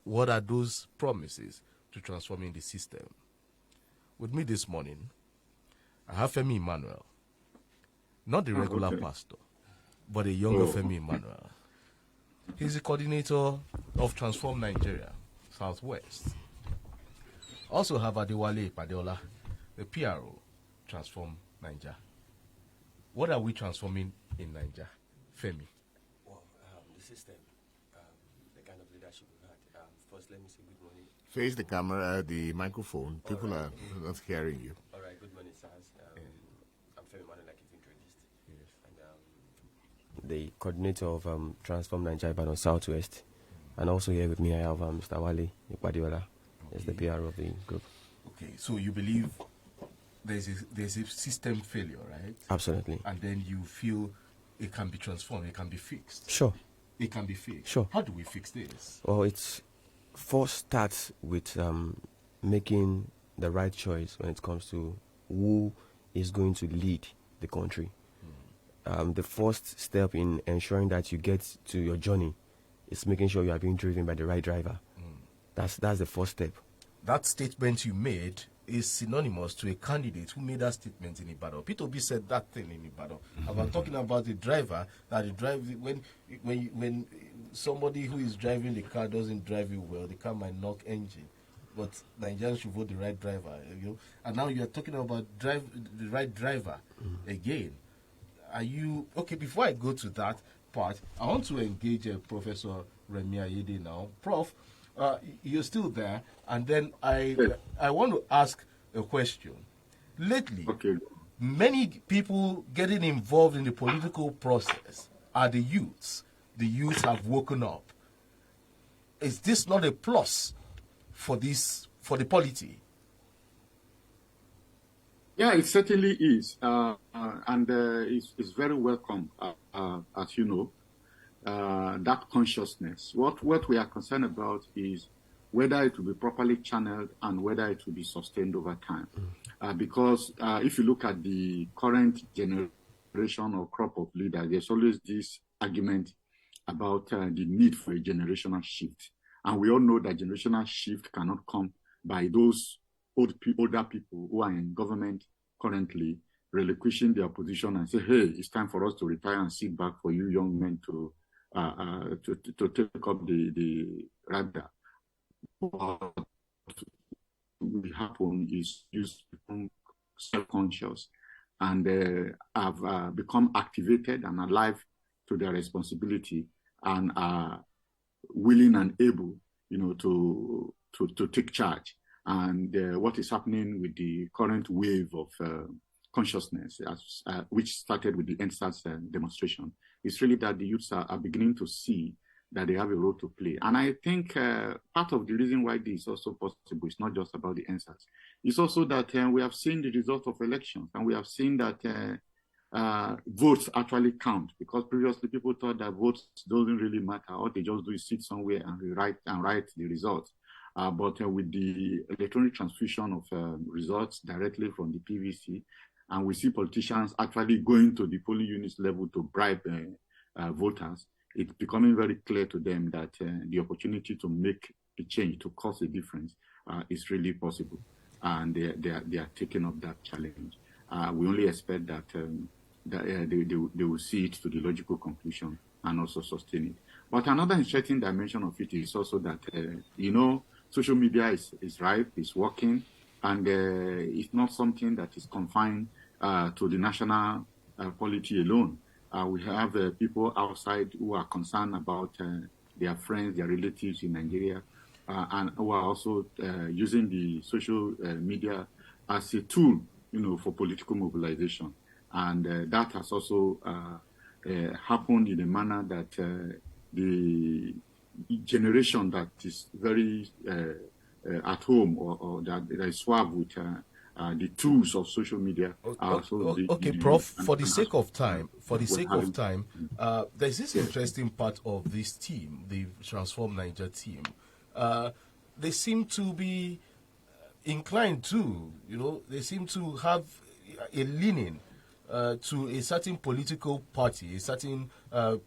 what are those promises to transforming the system? With me this morning, I have Femi Emmanuel, not the regular pastor, but a younger Femi Emmanuel. He's the coordinator of Transform Nigeria Southwest. Also have Adewale Padeola, the PRO, Transform Naija. What are we transforming in Naija, Femi? Well, the system, the kind of leadership we had. First, let me say good morning. Face the camera, the microphone. People are not hearing you. All right, good morning, sirs. I'm Femi Emmanuel, like you've introduced. Yes. And the coordinator of Transform Naija Ibadan Southwest. And also here with me, I have Mr. Wale Ipadiola, is the PR of the group. Okay, so you believe there's a system failure, right? Absolutely. And then you feel it can be transformed, it can be fixed. Sure. It can be fixed. Sure. How do we fix this? Well, it's first starts with making the right choice when it comes to who is going to lead the country. The first step in ensuring that you get to your journey is making sure you are being driven by the right driver. That's the first step. That statement you made is synonymous to a candidate who made that statement in Ibadan. Peter Obi said that thing in Ibadan. I'm talking about the driver that the drive when somebody who is driving the car doesn't drive it well, the car might knock engine. But Nigerians should vote the right driver, you know. And now you're talking about the right driver again. Are you okay? Before I go to that part, I want to engage Professor Remi Ayede now. Prof, you're still there, and then I want to ask a question. Lately, many people getting involved in the political process are the youths. The youths have woken up. Is this not a plus for the polity? Yeah, it certainly is, and it's very welcome, as you know. That consciousness. What we are concerned about is whether it will be properly channeled and whether it will be sustained over time. Because if you look at the current generation or crop of leaders, there's always this argument about the need for a generational shift. And we all know that generational shift cannot come by those older people who are in government currently relinquishing their position and say, hey, it's time for us to retire and sit back for you young men to take up the radar. What will happen is you become self-conscious and have become activated and alive to their responsibility and are willing and able, to take charge. And what is happening with the current wave of consciousness, which started with the NSAS demonstration, is really that the youths are beginning to see that they have a role to play. And I think part of the reason why this is also possible is not just about the NSAS. It's also that we have seen the result of elections, and we have seen that votes actually count, because previously people thought that votes doesn't really matter. All they just do is sit somewhere and write the results. But with the electronic transfusion of results directly from the PVC, and we see politicians actually going to the polling units level to bribe voters, it's becoming very clear to them that the opportunity to make a change, to cause a difference, is really possible. And they are taking up that challenge. We only expect that, they will see it to the logical conclusion and also sustain it. But another interesting dimension of it is also that, social media is ripe, is working, and it's not something that is confined to the national polity alone. We have people outside who are concerned about their friends, their relatives in Nigeria, and who are also using the social media as a tool, for political mobilization. And that has also happened in a manner that the generation that is very at home or that is suave with the tools of social media. Okay, Prof. For the sake of time, there's this interesting part of this team, the Transform Naija team. They seem to be inclined to, they seem to have a leaning to a certain political party, a certain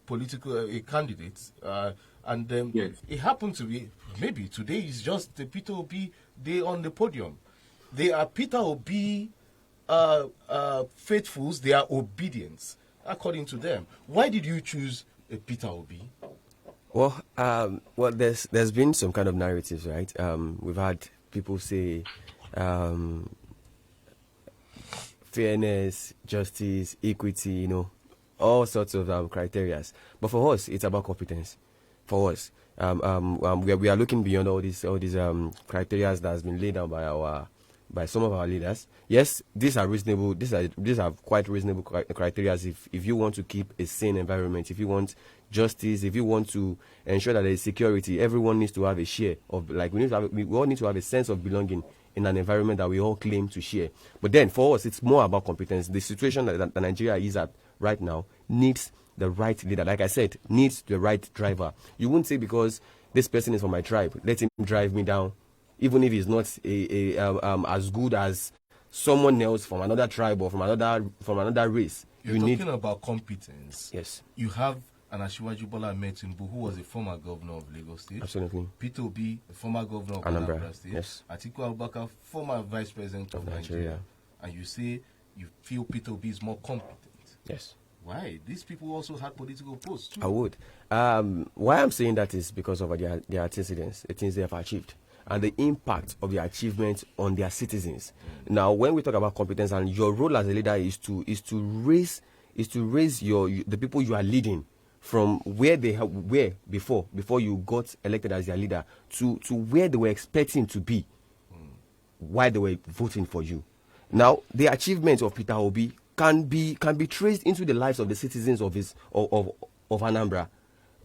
political candidate, and yes. It happened to be, Maybe today is just the Peter Obi day on the podium. They are Peter Obi faithfuls. They are obedience, according to them. Why did you choose Peter Obi? Well, there's been some kind of narratives, right? We've had people say fairness, justice, equity, all sorts of criteria. But for us, it's about competence. For us, we are looking beyond all these criteria that has been laid down by some of our leaders. Yes, these are reasonable. These are quite reasonable criteria. If you want to keep a sane environment, if you want justice, if you want to ensure that there is security, everyone needs to have a share of. Like we all need to have a sense of belonging in an environment that we all claim to share. But then for us, it's more about competence. The situation that Nigeria is at right now needs the right leader. Like I said, needs the right driver. You won't say because this person is from my tribe, let him drive me down, even if he's not as good as someone else from another tribe or from another race. You're talking about competence. Yes. You have an Asiwaju Bola Ahmed Tinubu, who was a former governor of Lagos State. Absolutely. Peter Obi, a former governor of Anambra State. Yes. Atiku Abubakar, former vice president of Nigeria. And you say you feel Peter Obi is more competent. Yes. Why? These people also had political posts too. I would. Why I'm saying that is because of their antecedents, the things they have achieved, and the impact of their achievements on their citizens. Now, when we talk about competence, and your role as a leader is to raise the people you are leading from where they were before you got elected as their leader to where they were expecting to be while they were voting for you. Now, the achievements of Peter Obi can be traced into the lives of the citizens of Anambra.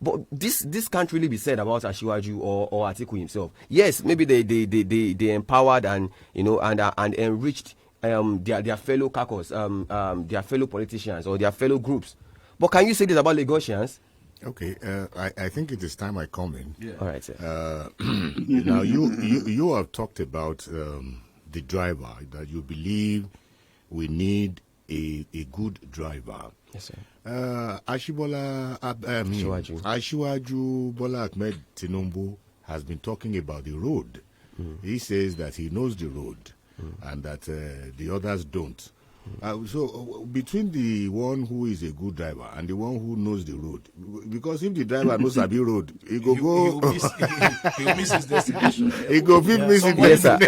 But this can't really be said about Asiwaju or Atiku himself. Yes, maybe they empowered and enriched their fellow caucus, their fellow politicians or their fellow groups. But can you say this about Lagosians? Okay, I think it is time I come in. Yeah. All right, sir. Now you have talked about the driver, that you believe we need a good driver. Yes, sir. Asiwaju Bola Ahmed Tinubu has been talking about the road. He says that he knows the road and that the others don't. So between the one who is a good driver and the one who knows the road, because if the driver knows the road, he'll miss his destination. He go miss it. Yes, sir.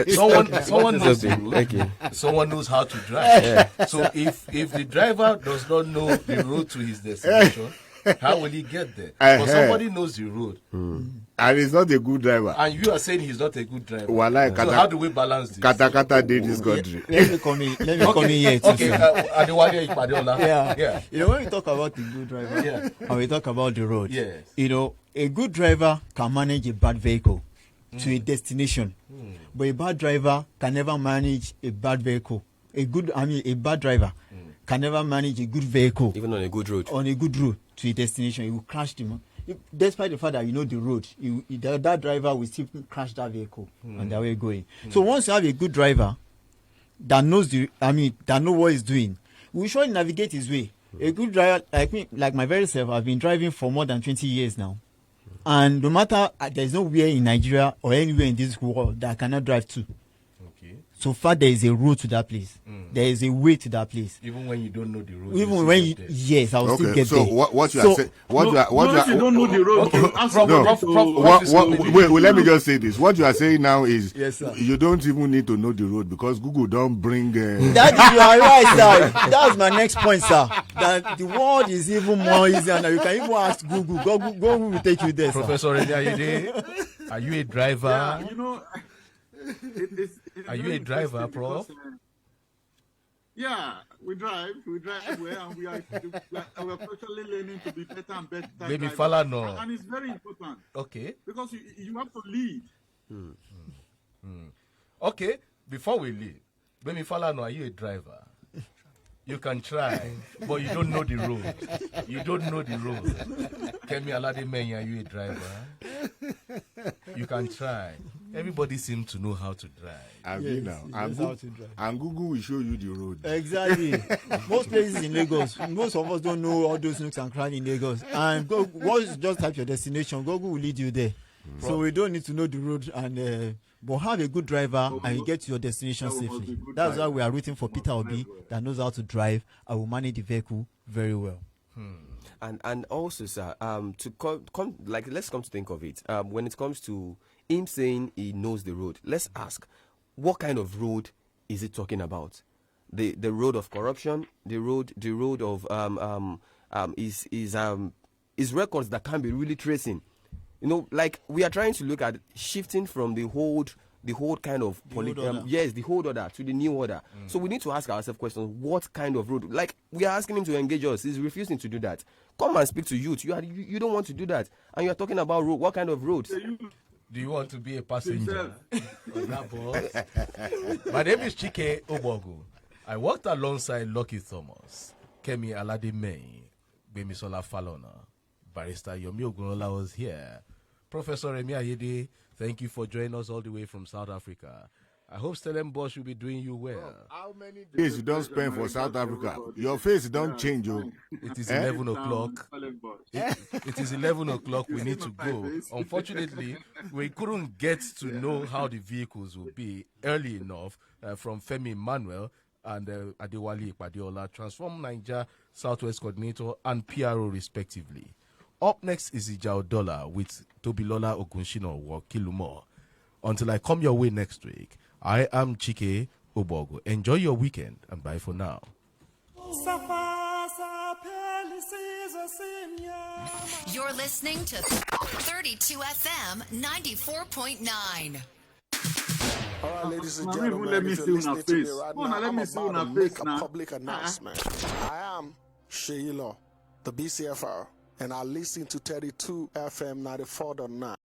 Someone knows the road. Thank you. Someone knows how to drive. Yeah. So if the driver does not know the road to his destination, how will he get there? But somebody knows the road. And he's not a good driver. And you are saying he's not a good driver. So how do we balance this? Kata did this country. Let me come in here too. Okay, Adewale Ipadeola. Yeah. When we talk about the good driver, and we talk about the road, yes. A good driver can manage a bad vehicle to a destination, but a bad driver can never manage a bad vehicle. A bad driver can never manage a good vehicle, Even on a good road. On a good road to a destination. He will crash them. Despite the fact that you know the road, that driver will still crash that vehicle on their way going. So once you have a good driver that knows that know what he's doing, we should navigate his way. A good driver, like me, like my very self, I've been driving for more than 20 years now. And no matter, there's nowhere in Nigeria or anywhere in this world that I cannot drive to. So far, there is a road to that place. There is a way to that place. Even when you don't know the road. Even when yes, I will still get there. So what you are saying? If you don't know the road, wait, let me just say this. What you are saying now is, yes, sir, you don't even need to know the road because Google don't bring. That is, you are right, sir. That's my next point, sir. That the world is even more easier now. You can even ask Google. Google will take you there, Professor Rene, are you a driver? Yeah, Are you a driver, Prof? Yeah, we drive well, and we are actually learning to be better and better. Maybe Falano. And it's very important. Okay. Because you have to lead. Okay, before we leave, Maybe Falano, are you a driver? You can try, but you don't know the road. You don't know the road. Kemi Alademenya, are you a driver? You can try. Everybody seems to know how to drive. And Google will show you the road. Exactly. Most places in Lagos, most of us don't know all those nooks and crannies in Lagos. And what is just type your destination, Google will lead you there. So we don't need to know the road, and but have a good driver and you get to your destination safely. That's why we are rooting for Peter Obi that knows how to drive and will manage the vehicle very well. And also, sir, let's come to think of it. When it comes to him saying he knows the road, let's ask, what kind of road is he talking about? The road of corruption, the road of his records that can't be really tracing. You know, like we are trying to look at shifting from the old kind of the old order to the new order. So we need to ask ourselves questions: what kind of road? Like we are asking him to engage us, he's refusing to do that. Come and speak to youth. You don't want to do that, and you are talking about road. What kind of roads? Do you want to be a passenger? That boss? My name is Chike Obogo. I worked alongside Lucky Thomas, Kemi Aladime, Bemisola Falona, Barrister Yomi Ogunola was here. Professor Remi Ayede, thank you for joining us all the way from South Africa. I hope Stellenbosch will be doing you well. How many days you don't spend for South Africa? Your face don't change, oh. It is 11 o'clock. It is 11 o'clock. We need to go. Unfortunately, we couldn't get to know how the vehicles will be early enough from Femi Emmanuel and Adewale Ipadiola, Transform Naija Southwest Coordinator and PRO respectively. Up next is Ija Odola with Tobilola Ogunshino or Kilumo. Until I come your way next week, I am Chike Obogo. Enjoy your weekend and bye for now. You're listening to 32 FM 94.9. All right, ladies and gentlemen, if you're listening to me right now, I'm about to make a public announcement. I am Sheila, the BCFR, and I listen to 32 FM 94.9.